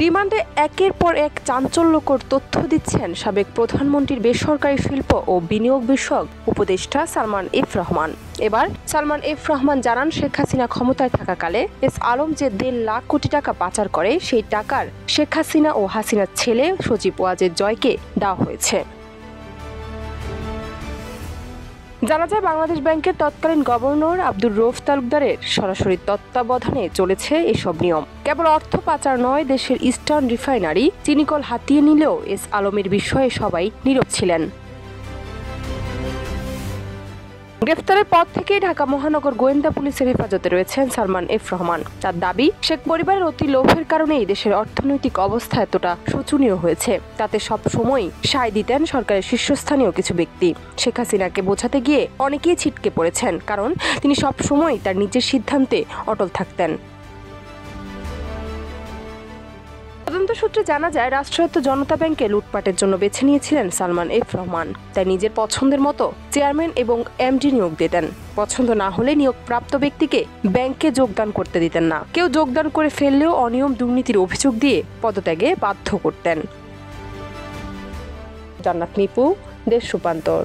রিমান্ডে একের পর এক চাঞ্চল্যকর তথ্য দিচ্ছেন সাবেক প্রধানমন্ত্রীর বেসরকারি শিল্প ও বিনিয়োগ বিষয়ক উপদেষ্টা সালমান এফ রহমান। এবার সালমান এফ রহমান জানান, শেখ হাসিনা ক্ষমতায় থাকাকালে এস আলম যে 1.5 লাখ কোটি টাকা পাচার করে, সেই টাকার শেখ হাসিনা ও হাসিনার ছেলে সজীব ওয়াজেদ জয়কে দেওয়া হয়েছে। জানা যায়, বাংলাদেশ ব্যাংকের তৎকালীন গভর্নর আব্দুর রউফ তালুকদারের সরাসরি তত্ত্বাবধানে চলেছে এসব নিয়ম। কেবল অর্থ পাচার নয়, দেশের ইস্টার্ন রিফাইনারি চিনিকল হাতিয়ে নিলেও এস আলমের বিষয়ে সবাই নীরব ছিলেন। গ্রেফতারের পর থেকেই ঢাকা মহানগর গোয়েন্দা পুলিশের হেফাজতে রয়েছেন সালমান এফ রহমান। তার দাবি, শেখ পরিবারের অতি লোভের কারণেই দেশের অর্থনৈতিক অবস্থা এতটা শোচনীয় হয়েছে। তাতে সব সময় সায় দিতেন সরকারের শীর্ষস্থানীয় কিছু ব্যক্তি। শেখ হাসিনাকে বোঝাতে গিয়ে অনেকেই ছিটকে পড়েছেন, কারণ তিনি সব সময় তার নিজের সিদ্ধান্তে অটল থাকতেন। তদন্ত সূত্রে জানা যায়, রাষ্ট্রায়ত্ত জনতা ব্যাংকে লুটপাটের জন্য বেছে নিয়েছিলেন সালমান এফ রহমান। তাই নিজের পছন্দের মতো চেয়ারম্যান এবং এমডি নিয়োগ দিতেন। পছন্দ না হলে নিয়োগপ্রাপ্ত ব্যক্তিকে ব্যাংকে যোগদান করতে দিতেন না। কেউ যোগদান করে ফেললেও অনিয়ম দুর্নীতির অভিযোগ দিয়ে পদত্যাগে বাধ্য করতেন। জান্নাত নিপু, দেশ রূপান্তর।